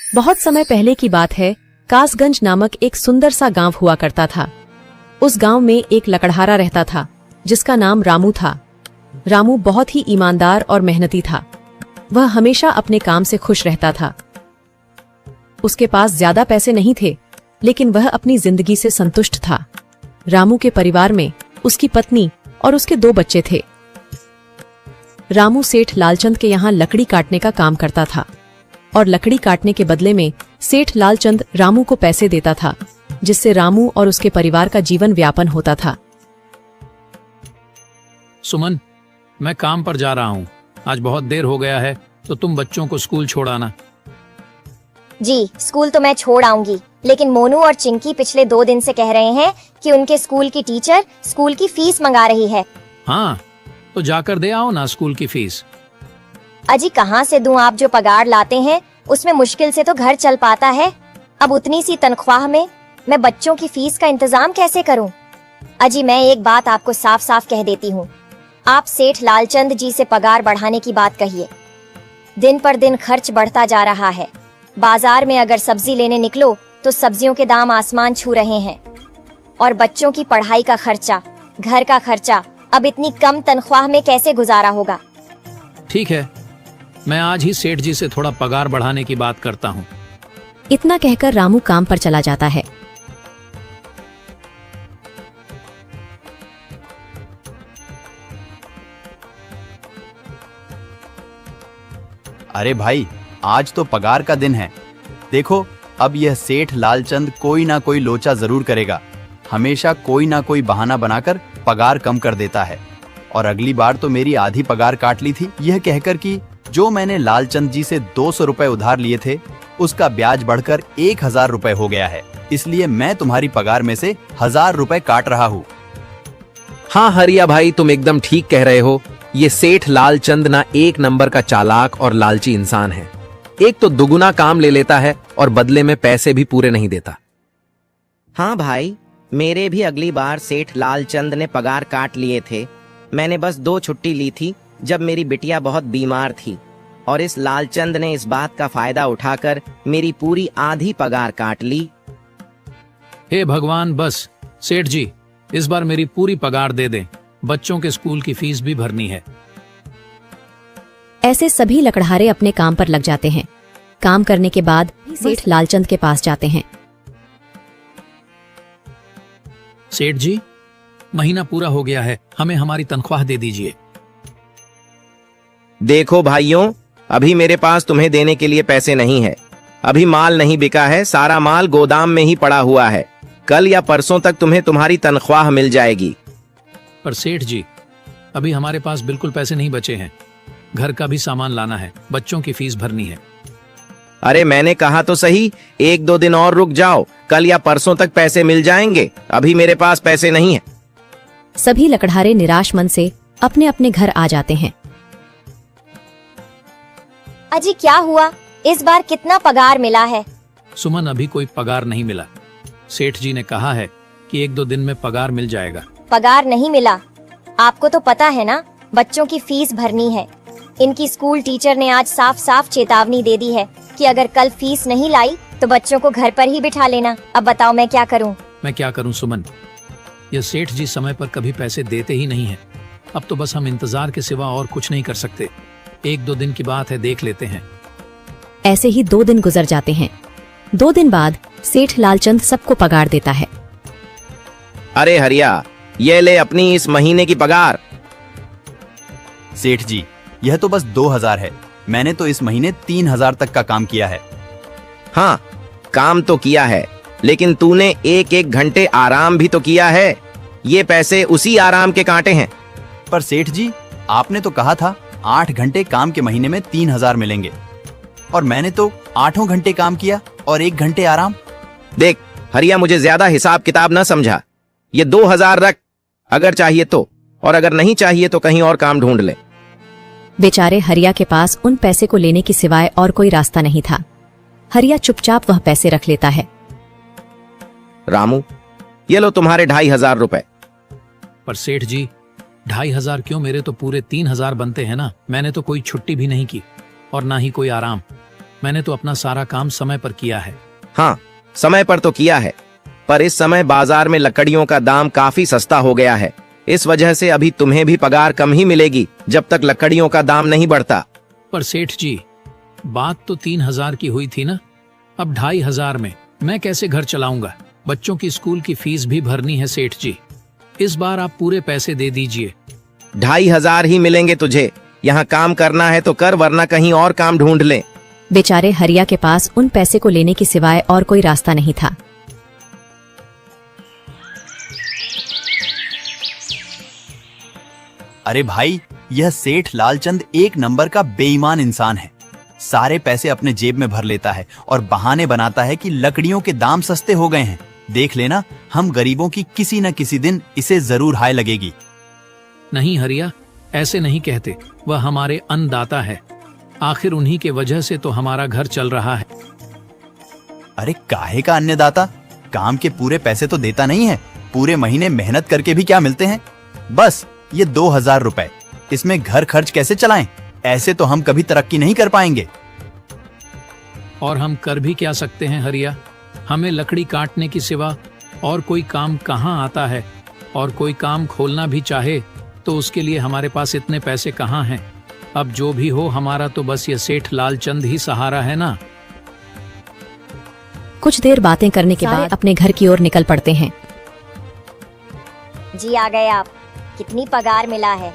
बहुत समय पहले की बात है। कासगंज नामक एक सुंदर सा गांव हुआ करता था। उस गांव में एक लकड़हारा रहता था जिसका नाम रामू था। रामू बहुत ही ईमानदार और मेहनती था। वह हमेशा अपने काम से खुश रहता था। उसके पास ज्यादा पैसे नहीं थे, लेकिन वह अपनी जिंदगी से संतुष्ट था। रामू के परिवार में उसकी पत्नी और उसके 2 बच्चे थे। रामू सेठ लालचंद के यहाँ लकड़ी काटने का काम करता था और लकड़ी काटने के बदले में सेठ लालचंद रामू को पैसे देता था, जिससे रामू और उसके परिवार का जीवन व्यापन होता था। सुमन, मैं काम पर जा रहा हूँ। आज बहुत देर हो गया है, तो तुम बच्चों को स्कूल छोड़ाना। जी, स्कूल तो मैं छोड़ आऊंगी, लेकिन मोनू और चिंकी पिछले 2 दिन से कह रहे हैं कि उनके स्कूल की टीचर स्कूल की फीस मंगा रही है। हाँ, तो जाकर दे आओ ना स्कूल की फीस। अजी कहाँ से दूं? आप जो पगार लाते हैं उसमें मुश्किल से तो घर चल पाता है। अब उतनी सी तनख्वाह में मैं बच्चों की फीस का इंतजाम कैसे करूं? अजी मैं एक बात आपको साफ साफ कह देती हूँ, आप सेठ लालचंद जी से पगार बढ़ाने की बात कहिए। दिन पर दिन खर्च बढ़ता जा रहा है। बाजार में अगर सब्जी लेने निकलो तो सब्जियों के दाम आसमान छू रहे हैं, और बच्चों की पढ़ाई का खर्चा, घर का खर्चा, अब इतनी कम तनख्वाह में कैसे गुजारा होगा? ठीक है, मैं आज ही सेठ जी से थोड़ा पगार बढ़ाने की बात करता हूँ। इतना कहकर रामू काम पर चला जाता है। अरे भाई, आज तो पगार का दिन है। देखो, अब यह सेठ लालचंद कोई ना कोई लोचा जरूर करेगा। हमेशा कोई ना कोई बहाना बनाकर पगार कम कर देता है। और अगली बार तो मेरी आधी पगार काट ली थी, यह कहकर कि जो मैंने लालचंद जी से 200 रुपए उधार लिए थे, उसका ब्याज बढ़कर 1000 रुपए हो गया है। इसलिए मैं तुम्हारी पगार में से 1000 रुपए काट रहा हूँ। हाँ हरिया भाई, तुम एकदम ठीक कह रहे हो। ये सेठ लालचंद ना एक नंबर का चालाक और लालची इंसान है। एक तो दुगुना काम ले लेता है और बदले में पैसे भी पूरे नहीं देता। हाँ भाई, मेरे भी अगली बार सेठ लालचंद ने पगार काट लिए थे। मैंने बस 2 छुट्टी ली थी जब मेरी बिटिया बहुत बीमार थी, और इस लालचंद ने इस बात का फायदा उठाकर मेरी पूरी आधी पगार काट ली। हे भगवान, बस सेठ जी, इस बार मेरी पूरी पगार दे दें। बच्चों के स्कूल की फीस भी भरनी है। ऐसे सभी लकड़हारे अपने काम पर लग जाते हैं। काम करने के बाद सेठ लालचंद के पास जाते हैं। सेठ जी, महीना पूरा हो गया है, हमें हमारी तनख्वाह दे दीजिए। देखो भाइयों, अभी मेरे पास तुम्हें देने के लिए पैसे नहीं है। अभी माल नहीं बिका है, सारा माल गोदाम में ही पड़ा हुआ है। कल या परसों तक तुम्हें तुम्हारी तनख्वाह मिल जाएगी। पर सेठ जी, अभी हमारे पास बिल्कुल पैसे नहीं बचे हैं। घर का भी सामान लाना है, बच्चों की फीस भरनी है। अरे मैंने कहा तो सही, 1-2 दिन और रुक जाओ, कल या परसों तक पैसे मिल जाएंगे। अभी मेरे पास पैसे नहीं है। सभी लकड़हारे निराश मन से अपने अपने घर आ जाते हैं। अजी क्या हुआ? इस बार कितना पगार मिला है? सुमन, अभी कोई पगार नहीं मिला। सेठ जी ने कहा है कि 1-2 दिन में पगार मिल जाएगा। पगार नहीं मिला? आपको तो पता है ना, बच्चों की फीस भरनी है। इनकी स्कूल टीचर ने आज साफ साफ चेतावनी दे दी है कि अगर कल फीस नहीं लाई तो बच्चों को घर पर ही बिठा लेना। अब बताओ मैं क्या करूं? मैं क्या करूं सुमन, ये सेठ जी समय पर कभी पैसे देते ही नहीं है। अब तो बस हम इंतजार के सिवा और कुछ नहीं कर सकते। 1-2 दिन की बात है, देख लेते हैं। ऐसे ही 2 दिन गुजर जाते हैं। 2 दिन बाद सेठ लालचंद सबको पगार देता है। अरे हरिया, ये ले अपनी इस महीने की पगार। सेठ जी, यह तो बस 2000 है। मैंने तो इस महीने 3000 तक का काम किया है। हाँ, काम तो किया है, लेकिन तूने 1-1 घंटे आराम भी तो किया है। ये पैसे उसी आराम के कांटे हैं। पर सेठ जी, आपने तो कहा था 8 घंटे काम के महीने में 3000 मिलेंगे, और मैंने तो 8 घंटे काम किया और 1 घंटे आराम। देख हरिया, मुझे ज्यादा हिसाब किताब ना समझा। ये 2000 रख, अगर चाहिए तो, और अगर नहीं चाहिए तो कहीं और काम ढूंढ ले। बेचारे हरिया के पास उन पैसे को लेने की सिवाय और कोई रास्ता नहीं था। हरिया चुपचाप वह पैसे रख लेता है। रामू, ये लो तुम्हारे 2500 रुपए। पर सेठ जी, 2500 क्यों? मेरे तो पूरे 3000 बनते हैं ना। मैंने तो कोई छुट्टी भी नहीं की और ना ही कोई आराम। मैंने तो अपना सारा काम समय पर किया है। हाँ, समय पर तो किया है, पर इस समय बाजार में लकड़ियों का दाम काफी सस्ता हो गया है। इस वजह से अभी तुम्हें भी पगार कम ही मिलेगी जब तक लकड़ियों का दाम नहीं बढ़ता। पर सेठ जी, बात तो 3,000 की हुई थी ना, अब 2,500 में मैं कैसे घर चलाऊंगा? बच्चों की स्कूल की फीस भी भरनी है सेठ जी। इस बार आप पूरे पैसे दे दीजिए। 2,500 ही मिलेंगे तुझे। यहाँ काम करना है तो कर, वरना कहीं और काम ढूंढ ले। बेचारे हरिया के पास उन पैसे को लेने के सिवाय और कोई रास्ता नहीं था। अरे भाई, यह सेठ लालचंद एक नंबर का बेईमान इंसान है। सारे पैसे अपने जेब में भर लेता है और बहाने बनाता है कि लकड़ियों के दाम सस्ते हो गए हैं। देख लेना, हम गरीबों की किसी न किसी दिन इसे जरूर हाय लगेगी। नहीं हरिया, ऐसे नहीं कहते। वह हमारे अन्नदाता है। आखिर उन्हीं के वजह से तो हमारा घर चल रहा है। अरे काहे का अन्नदाता? काम के पूरे पैसे तो देता नहीं है। पूरे महीने मेहनत करके भी क्या मिलते हैं? बस ये 2,000 रुपए। इसमें घर खर्च कैसे चलाएं? ऐसे तो हम कभी तरक्की नहीं कर पाएंगे। और हम कर भी क्या सकते हैं हरिया? हमें लकड़ी काटने की सिवा और कोई काम कहाँ आता है? और कोई काम खोलना भी चाहे तो उसके लिए हमारे पास इतने पैसे कहाँ हैं? अब जो भी हो, हमारा तो बस ये सेठ लालचंद ही सहारा है ना। कुछ देर बातें करने के बाद अपने घर की ओर निकल पड़ते हैं। जी आ गए आप। कितनी पगार मिला है?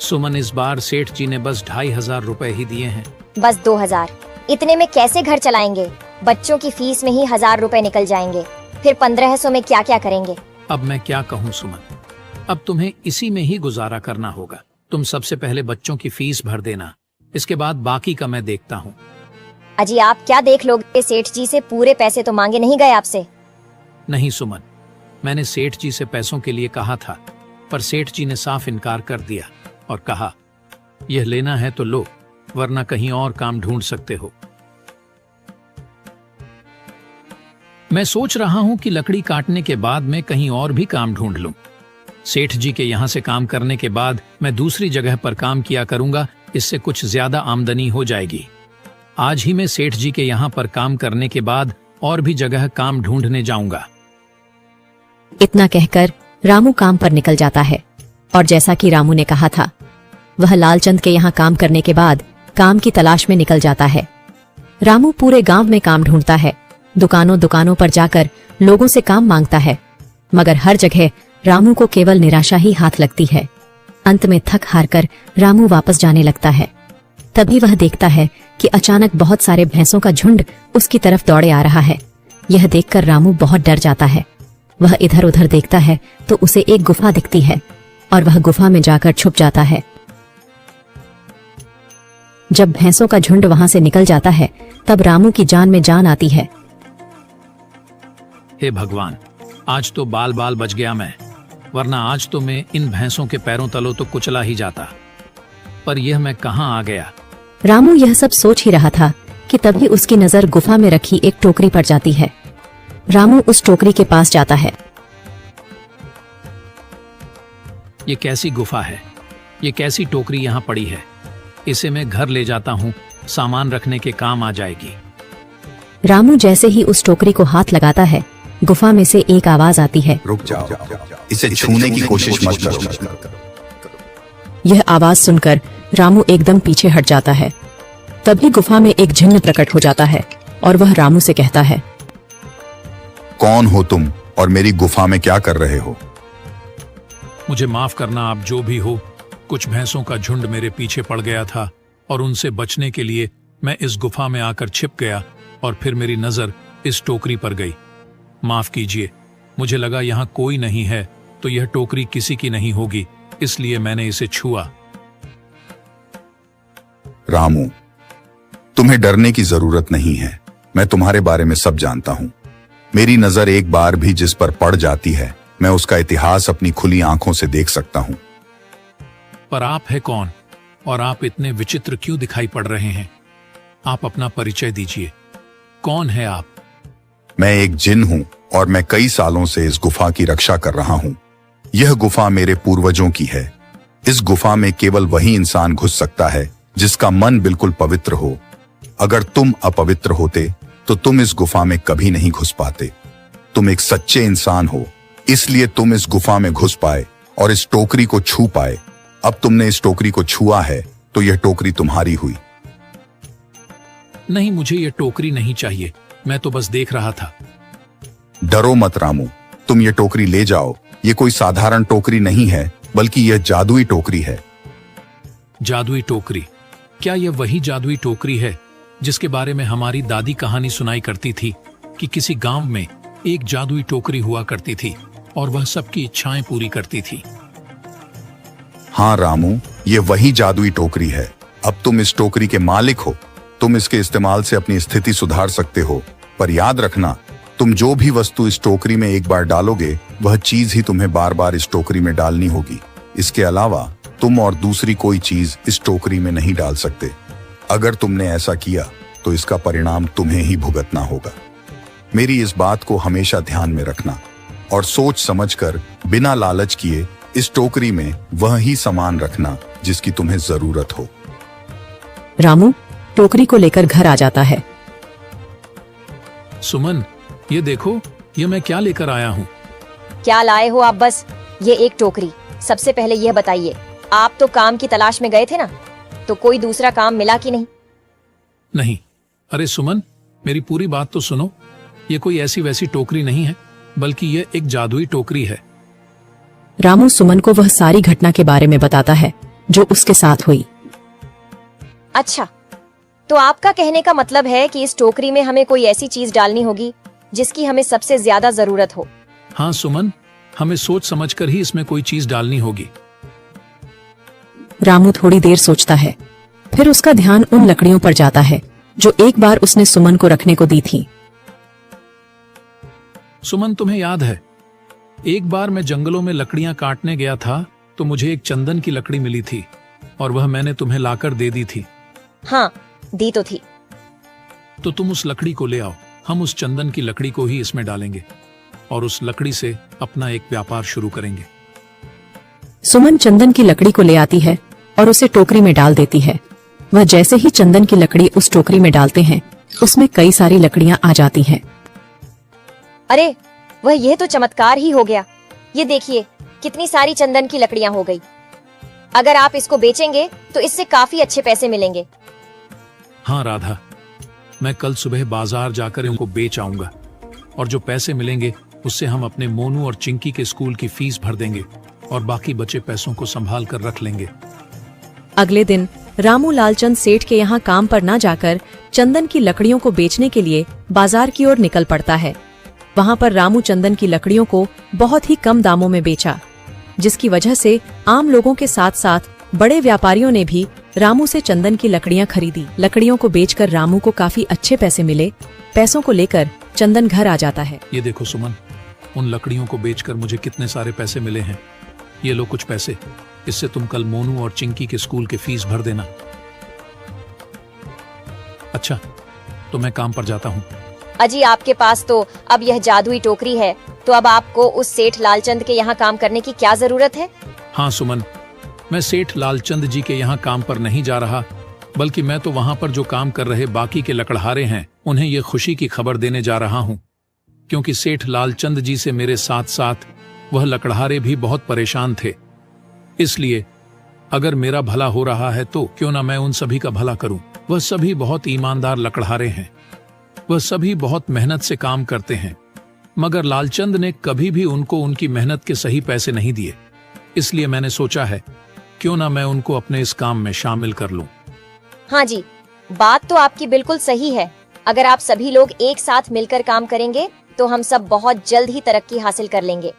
सुमन, इस बार सेठ जी ने बस 2,500 रुपए ही दिए हैं। बस 2,000? इतने में कैसे घर चलाएंगे? बच्चों की फीस में ही 1,000 रुपए निकल जाएंगे। फिर 1,500 में क्या क्या करेंगे? अब मैं क्या कहूँ सुमन, अब तुम्हें इसी में ही गुजारा करना होगा। तुम सबसे पहले बच्चों की फीस भर देना, इसके बाद बाकी का मैं देखता हूँ। अजी आप क्या देख लोगे? सेठ जी से पूरे पैसे तो मांगे नहीं गए आपसे? नहीं सुमन, मैंने सेठ जी से पैसों के लिए कहा था, पर सेठ जी ने साफ इनकार कर दिया और कहा, यह लेना है तो लो, वरना कहीं और काम ढूंढ सकते हो। मैं सोच रहा हूं कि लकड़ी काटने के बाद मैं कहीं और भी काम ढूंढ लूं। सेठ जी के यहां से काम करने के बाद मैं दूसरी जगह पर काम किया करूंगा, इससे कुछ ज्यादा आमदनी हो जाएगी। आज ही मैं सेठ जी के यहाँ पर काम करने के बाद और भी जगह काम ढूंढने जाऊंगा। इतना कहकर रामू काम पर निकल जाता है और जैसा कि रामू ने कहा था, वह लालचंद के यहाँ काम करने के बाद काम की तलाश में निकल जाता है। रामू पूरे गांव में काम ढूंढता है, दुकानों दुकानों पर जाकर लोगों से काम मांगता है, मगर हर जगह रामू को केवल निराशा ही हाथ लगती है। अंत में थक हार कर रामू वापस जाने लगता है। तभी वह देखता है कि अचानक बहुत सारे भैंसों का झुंड उसकी तरफ दौड़े आ रहा है। यह देखकर रामू बहुत डर जाता है। वह इधर उधर देखता है तो उसे एक गुफा दिखती है और वह गुफा में जाकर छुप जाता है। जब भैंसों का झुंड वहां से निकल जाता है तब रामू की जान में जान आती है। हे भगवान, आज तो बाल बाल बच गया मैं, वरना आज तो मैं इन भैंसों के पैरों तलों तो कुचला ही जाता। पर यह मैं कहाँ आ गया? रामू यह सब सोच ही रहा था कि तभी उसकी नजर गुफा में रखी एक टोकरी पर जाती है। रामू उस टोकरी के पास जाता है। ये कैसी गुफा है? ये कैसी टोकरी यहाँ पड़ी है? इसे मैं घर ले जाता हूँ, सामान रखने के काम आ जाएगी। रामू जैसे ही उस टोकरी को हाथ लगाता है, गुफा में से एक आवाज आती है, रुक जाओ, इसे छूने की कोशिश मत करो। यह आवाज सुनकर रामू एकदम पीछे हट जाता है। तभी गुफा में एक जिन्न प्रकट हो जाता है और वह रामू से कहता है, कौन हो तुम और मेरी गुफा में क्या कर रहे हो? मुझे माफ करना, आप जो भी हो। कुछ भैंसों का झुंड मेरे पीछे पड़ गया था और उनसे बचने के लिए मैं इस गुफा में आकर छिप गया और फिर मेरी नजर इस टोकरी पर गई। माफ कीजिए, मुझे लगा यहाँ कोई नहीं है तो यह टोकरी किसी की नहीं होगी, इसलिए मैंने इसे छुआ। रामू, तुम्हें डरने की जरूरत नहीं है। मैं तुम्हारे बारे में सब जानता हूँ। मेरी नजर एक बार भी जिस पर पड़ जाती है, मैं उसका इतिहास अपनी खुली आंखों से देख सकता हूँ। पर आप है कौन और आप इतने विचित्र क्यों दिखाई पड़ रहे हैं? आप अपना परिचय दीजिए। कौन है आप? मैं एक जिन हूँ और मैं कई सालों से इस गुफा की रक्षा कर रहा हूँ। यह गुफा मेरे पूर्वजों की है। इस गुफा में केवल वही इंसान घुस सकता है जिसका मन बिल्कुल पवित्र हो। अगर तुम अपवित्र होते तो तुम इस गुफा में कभी नहीं घुस पाते। तुम एक सच्चे इंसान हो, इसलिए तुम इस गुफा में घुस पाए और इस टोकरी को छू पाए। अब तुमने इस टोकरी को छुआ है तो यह टोकरी तुम्हारी हुई। नहीं, मुझे ये टोकरी नहीं चाहिए, मैं तो बस देख रहा था। डरो मत रामू, तुम ये टोकरी ले जाओ। ये कोई साधारण टोकरी नहीं है, बल्कि यह जादुई टोकरी है। जादुई टोकरी? क्या यह वही जादुई टोकरी है जिसके बारे में हमारी दादी कहानी सुनाई करती थी कि किसी गांव में एक जादुई टोकरी हुआ करती थी और वह सबकी इच्छाएं पूरी करती थी? हाँ रामू, ये वही जादुई टोकरी है। अब तुम इस टोकरी के मालिक हो। तुम इसके इस्तेमाल से अपनी स्थिति सुधार सकते हो, पर याद रखना, तुम जो भी वस्तु इस टोकरी में एक बार डालोगे, वह चीज ही तुम्हें बार बार इस टोकरी में डालनी होगी। इसके अलावा तुम और दूसरी कोई चीज इस टोकरी में नहीं डाल सकते। अगर तुमने ऐसा किया तो इसका परिणाम तुम्हें ही भुगतना होगा। मेरी इस बात को हमेशा ध्यान में रखना और सोच समझकर बिना लालच किए इस टोकरी में वह ही सामान रखना जिसकी तुम्हें जरूरत हो। रामू टोकरी को लेकर घर आ जाता है। सुमन, ये देखो, ये मैं क्या लेकर आया हूँ। क्या लाए हो आप? बस ये एक टोकरी। सबसे पहले यह बताइए, आप तो काम की तलाश में गए थे ना, तो कोई दूसरा काम मिला कि नहीं? नहीं। अरे सुमन, मेरी पूरी बात तो सुनो। ये कोई ऐसी वैसी टोकरी नहीं है, बल्कि ये एक जादुई टोकरी है। रामू सुमन को वह सारी घटना के बारे में बताता है जो उसके साथ हुई। अच्छा, तो आपका कहने का मतलब है कि इस टोकरी में हमें कोई ऐसी चीज डालनी होगी जिसकी हमें सबसे ज्यादा जरूरत हो। हाँ सुमन, हमें सोच समझकर ही इसमें कोई चीज डालनी होगी। रामू थोड़ी देर सोचता है, फिर उसका ध्यान उन लकड़ियों पर जाता है जो एक बार उसने सुमन को रखने को दी थी। सुमन, तुम्हें याद है, एक बार मैं जंगलों में लकड़ियां काटने गया था तो मुझे एक चंदन की लकड़ी मिली थी और वह मैंने तुम्हें लाकर दे दी थी। हाँ, दी तो थी। तो तुम उस लकड़ी को ले आओ। हम उस चंदन की लकड़ी को ही इसमें डालेंगे और उस लकड़ी से अपना एक व्यापार शुरू करेंगे। सुमन चंदन की लकड़ी को ले आती है और उसे टोकरी में डाल देती है। वह जैसे ही चंदन की लकड़ी उस टोकरी में डालते हैं, उसमें कई सारी लकड़ियां आ जाती हैं। अरे वह, यह तो चमत्कार ही हो गया। ये देखिए, कितनी सारी चंदन की लकड़ियां हो गई। अगर आप इसको बेचेंगे तो इससे काफी अच्छे पैसे मिलेंगे। हाँ राधा, मैं कल सुबह बाजार जाकर इनको बेच आऊंगा और जो पैसे मिलेंगे उससे हम अपने मोनू और चिंकी के स्कूल की फीस भर देंगे और बाकी बचे पैसों को संभाल कर रख लेंगे। अगले दिन रामू लालचंद सेठ के यहाँ काम पर न जाकर चंदन की लकड़ियों को बेचने के लिए बाजार की ओर निकल पड़ता है। वहाँ पर रामू चंदन की लकड़ियों को बहुत ही कम दामों में बेचा, जिसकी वजह से आम लोगों के साथ साथ बड़े व्यापारियों ने भी रामू से चंदन की लकड़ियां खरीदी। लकड़ियों को बेचकर रामू को काफी अच्छे पैसे मिले। पैसों को लेकर चंदन घर आ जाता है। ये देखो सुमन, उन लकड़ियों को बेचकर मुझे कितने सारे पैसे मिले हैं। ये लो कुछ पैसे, इससे तुम कल मोनू और चिंकी के स्कूल के फीस भर देना। अच्छा, तो मैं काम पर जाता हूँ। अजी, आपके पास तो अब यह जादुई टोकरी है, तो अब आपको उस सेठ लालचंद के यहाँ काम करने की क्या जरूरत है? हाँ सुमन, मैं सेठ लालचंद जी के यहाँ काम पर नहीं जा रहा, बल्कि मैं तो वहाँ पर जो काम कर रहे बाकी के लकड़हारे हैं उन्हें ये खुशी की खबर देने जा रहा हूँ, क्योंकि सेठ लालचंद जी से मेरे साथ साथ वह लकड़हारे भी बहुत परेशान थे। इसलिए अगर मेरा भला हो रहा है तो क्यों ना मैं उन सभी का भला करूं। वह सभी बहुत ईमानदार लकड़हारे हैं, वह सभी बहुत मेहनत से काम करते हैं, मगर लालचंद ने कभी भी उनको उनकी मेहनत के सही पैसे नहीं दिए। इसलिए मैंने सोचा है क्यों ना मैं उनको अपने इस काम में शामिल कर लूं। हाँ जी, बात तो आपकी बिल्कुल सही है। अगर आप सभी लोग एक साथ मिलकर काम करेंगे तो हम सब बहुत जल्द ही तरक्की हासिल कर लेंगे।